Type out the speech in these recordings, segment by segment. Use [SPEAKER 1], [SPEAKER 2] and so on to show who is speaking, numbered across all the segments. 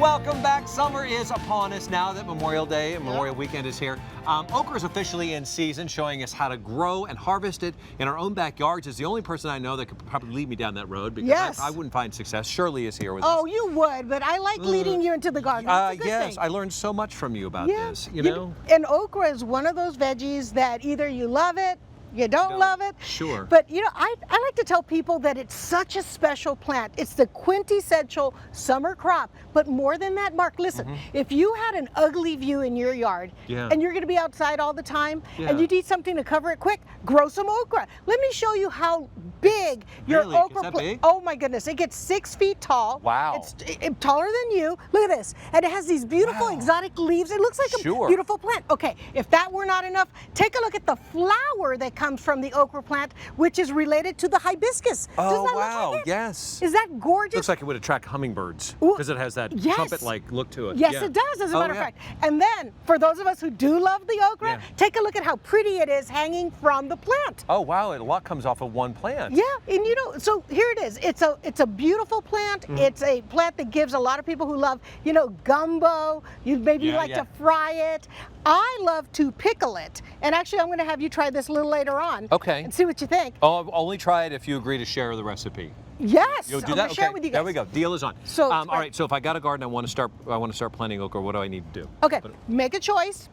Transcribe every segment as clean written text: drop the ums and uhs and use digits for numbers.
[SPEAKER 1] Welcome back. Summer is upon us now that Memorial Day and Memorial Weekend is here. Okra is officially in season, showing us how to grow and harvest it in our own backyards. Is the only person I know that could probably lead me down that road, because I wouldn't find success. Shirley is here with us.
[SPEAKER 2] Oh, you would, but I like leading you into the garden. It's a good
[SPEAKER 1] yes,
[SPEAKER 2] thing.
[SPEAKER 1] I learned so much from you about this, you know?
[SPEAKER 2] And okra is one of those veggies that either you love it, you don't love it.
[SPEAKER 1] Sure.
[SPEAKER 2] But you know, I like to tell people that it's such a special plant. It's the quintessential summer crop. But more than that, Mark, listen, if you had an ugly view in your yard and you're going to be outside all the time and you need something to cover it quick, grow some okra. Let me show you how big your okra plant. Oh my goodness, it gets 6 feet tall.
[SPEAKER 1] Wow.
[SPEAKER 2] It's taller than you. Look at this. And it has these beautiful exotic leaves. It looks like a beautiful plant. Okay, if that were not enough, take a look at the flower that comes from the okra plant, which is related to the hibiscus.
[SPEAKER 1] Oh, wow, like yes.
[SPEAKER 2] Is that gorgeous?
[SPEAKER 1] Looks like it would attract hummingbirds because it has that trumpet-like look to it.
[SPEAKER 2] Yes, it does, as a matter of fact. And then, for those of us who do love the okra, take a look at how pretty it is hanging from the plant.
[SPEAKER 1] Oh, wow, a lot comes off of one plant.
[SPEAKER 2] Yeah, and you know, so here it is. It's a beautiful plant. It's a plant that gives a lot of people who love, you know, gumbo. You'd maybe like to fry it. I love to pickle it. And actually, I'm going to have you try this a little later on.
[SPEAKER 1] Okay.
[SPEAKER 2] And see what you think.
[SPEAKER 1] Oh, I'll only try it if you agree to share the recipe.
[SPEAKER 2] Yes.
[SPEAKER 1] You'll do that? Okay.
[SPEAKER 2] Share it with you guys.
[SPEAKER 1] There we go. Deal is on.
[SPEAKER 2] So
[SPEAKER 1] all right. So if I got a garden, I want to start planting okra. What do I need to do?
[SPEAKER 2] Okay. Make a choice.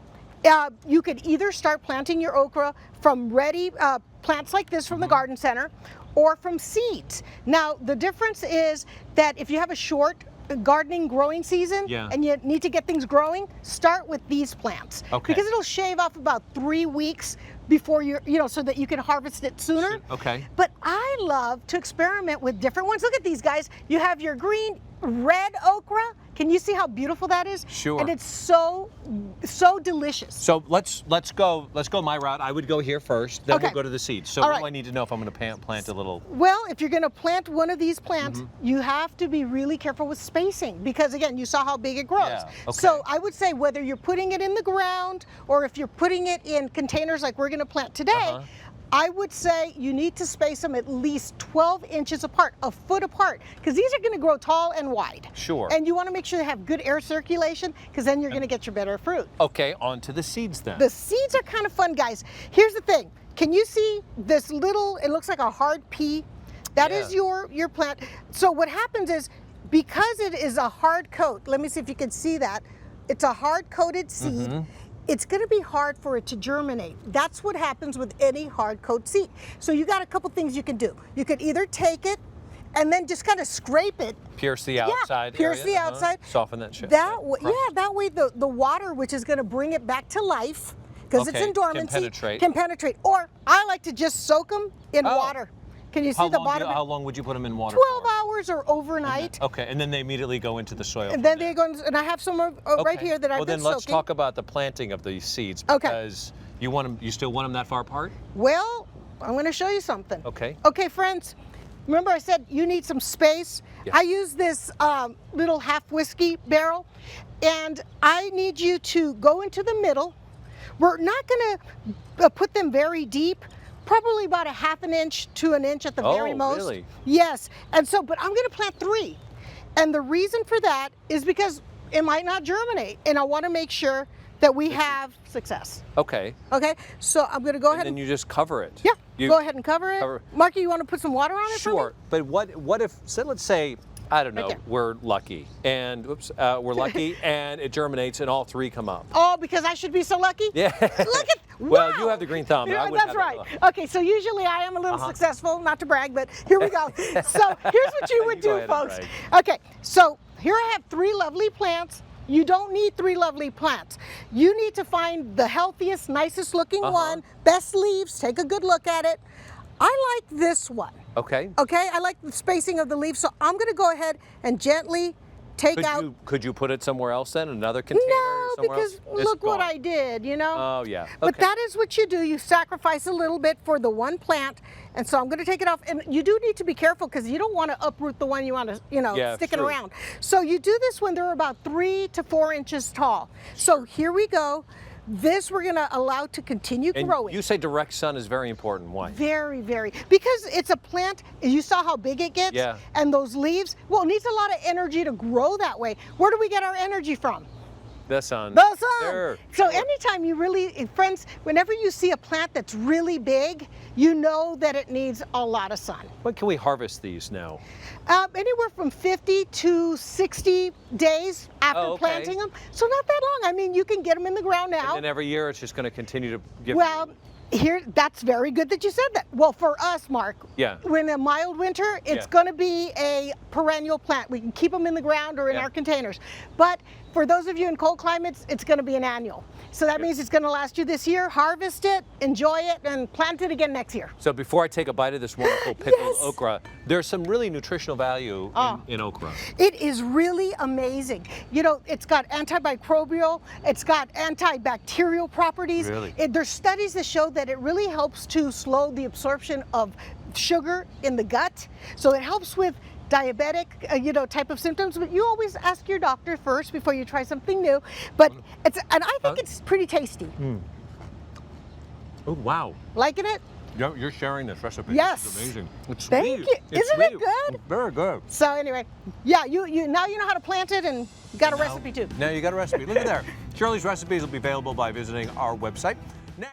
[SPEAKER 2] You could either start planting your okra from ready plants like this from the garden center, or from seeds. Now the difference is that if you have a short gardening growing season and you need to get things growing, start with these plants because it'll shave off about 3 weeks before so that you can harvest it sooner.
[SPEAKER 1] Okay.
[SPEAKER 2] But I love to experiment with different ones. Look at these guys. You have your green, red okra. Can you see how beautiful that is?
[SPEAKER 1] Sure.
[SPEAKER 2] And it's so delicious.
[SPEAKER 1] So let's go my route. I would go here first, then we'll go to the seeds. So what do I need to know if I'm going to plant a little?
[SPEAKER 2] Well, if you're going to plant one of these plants, you have to be really careful with spacing because again, you saw how big it grows.
[SPEAKER 1] Yeah. Okay.
[SPEAKER 2] So I would say whether you're putting it in the ground or if you're putting it in containers like we're going to plant today, I would say you need to space them at least 12 inches apart, a foot apart, because these are going to grow tall and wide.
[SPEAKER 1] Sure.
[SPEAKER 2] And you want to make sure they have good air circulation because then you're going to get your better fruit.
[SPEAKER 1] Okay, on to the seeds then.
[SPEAKER 2] The seeds are kind of fun, guys. Here's the thing. Can you see this little, it looks like a hard pea? That is your plant. So what happens is, because it is a hard coat, let me see if you can see that. It's a hard coated seed. It's going to be hard for it to germinate. That's what happens with any hard coat seed. So you got a couple things you can do. You could either take it and then just kind of scrape it.
[SPEAKER 1] Pierce the outside.
[SPEAKER 2] Pierce the outside.
[SPEAKER 1] Soften that shit.
[SPEAKER 2] That way the water, which is going to bring it back to life, because it's in dormancy, can penetrate. Or I like to just soak them in water. Can you see the bottom?
[SPEAKER 1] How long would you put them in water
[SPEAKER 2] 12 hours or overnight.
[SPEAKER 1] Okay, and then they immediately go into the soil.
[SPEAKER 2] And then they go, and I have some right here that I've been soaking.
[SPEAKER 1] Well, then let's talk about the planting of these seeds because you want them. You still want them that far apart?
[SPEAKER 2] Well, I'm going to show you something.
[SPEAKER 1] Okay.
[SPEAKER 2] Okay, friends. Remember I said you need some space? Yes. I use this little half whiskey barrel, and I need you to go into the middle. We're not going to put them very deep. Probably about a half an inch to an inch at the very most.
[SPEAKER 1] Really?
[SPEAKER 2] Yes. And so, but I'm going to plant 3. And the reason for that is because it might not germinate. And I want to make sure that we have success.
[SPEAKER 1] Okay.
[SPEAKER 2] Okay. So I'm going to go ahead
[SPEAKER 1] and then you just cover it.
[SPEAKER 2] Yeah. Go ahead and cover it. Marky, you want to put some water on it?
[SPEAKER 1] Sure. But what if, let's say, I don't know, we're lucky and and it germinates and all 3 come up.
[SPEAKER 2] Oh, because I should be so lucky?
[SPEAKER 1] Yeah.
[SPEAKER 2] Look at,
[SPEAKER 1] well, you have the green thumb.
[SPEAKER 2] Yeah, that's right. Okay, so usually I am a little successful, not to brag, but here we go. So here's what you would do, folks. Okay, so here I have 3 lovely plants. You don't need 3 lovely plants. You need to find the healthiest, nicest looking one, best leaves, take a good look at it. I like this one.
[SPEAKER 1] Okay.
[SPEAKER 2] Okay, I like the spacing of the leaves, so I'm going to go ahead and gently take out.
[SPEAKER 1] Could you put it somewhere else then, another container?
[SPEAKER 2] No, because look what I did, you know?
[SPEAKER 1] Oh, yeah. Okay.
[SPEAKER 2] But that is what you do. You sacrifice a little bit for the one plant, and so I'm going to take it off. And you do need to be careful because you don't want to uproot the one you want to, stick it around. So you do this when they're about 3 to 4 inches tall. So here we go. this we're gonna allow to continue
[SPEAKER 1] And
[SPEAKER 2] growing.
[SPEAKER 1] you say direct sun is very important. Why?
[SPEAKER 2] Very, very, because it's a plant, you saw how big it gets?
[SPEAKER 1] Yeah.
[SPEAKER 2] And those leaves, well, it needs a lot of energy to grow that way. Where do we get our energy from?
[SPEAKER 1] The sun.
[SPEAKER 2] The sun.
[SPEAKER 1] There.
[SPEAKER 2] So anytime you really, friends, whenever you see a plant that's really big, you know that it needs a lot of sun.
[SPEAKER 1] When can we harvest these now?
[SPEAKER 2] Anywhere from 50 to 60 days after
[SPEAKER 1] Oh, okay.
[SPEAKER 2] planting them. So not that long. I mean, you can get them in the ground now.
[SPEAKER 1] And then every year it's just going to continue to give.
[SPEAKER 2] Well, here, that's very good that you said that. Well, for us, Mark,
[SPEAKER 1] Yeah.
[SPEAKER 2] when a mild winter, it's
[SPEAKER 1] Yeah.
[SPEAKER 2] going to be a perennial plant. We can keep them in the ground or in
[SPEAKER 1] Yeah.
[SPEAKER 2] our containers. But for those of you in cold climates, it's going to be an annual. So that means it's going to last you this year. Harvest it, enjoy it, and plant it again next year.
[SPEAKER 1] So before I take a bite of this wonderful pickled
[SPEAKER 2] Yes.
[SPEAKER 1] okra, there's some really nutritional value in okra.
[SPEAKER 2] It is really amazing. You know, it's got antimicrobial, it's got antibacterial properties.
[SPEAKER 1] Really?
[SPEAKER 2] There's studies that show that it really helps to slow the absorption of sugar in the gut. So it helps with diabetic, type of symptoms. But you always ask your doctor first before you try something new. But and I think it's pretty tasty.
[SPEAKER 1] Oh, wow.
[SPEAKER 2] Liking it?
[SPEAKER 1] You're sharing this recipe.
[SPEAKER 2] Yes.
[SPEAKER 1] It's amazing. It's
[SPEAKER 2] Thank
[SPEAKER 1] sweet.
[SPEAKER 2] you.
[SPEAKER 1] It's
[SPEAKER 2] Isn't it
[SPEAKER 1] sweet.
[SPEAKER 2] good?
[SPEAKER 1] It's very good.
[SPEAKER 2] So anyway, yeah, you now you know how to plant it, and you got a recipe too.
[SPEAKER 1] Now you got a recipe. Look at there. Shirley's recipes will be available by visiting our website.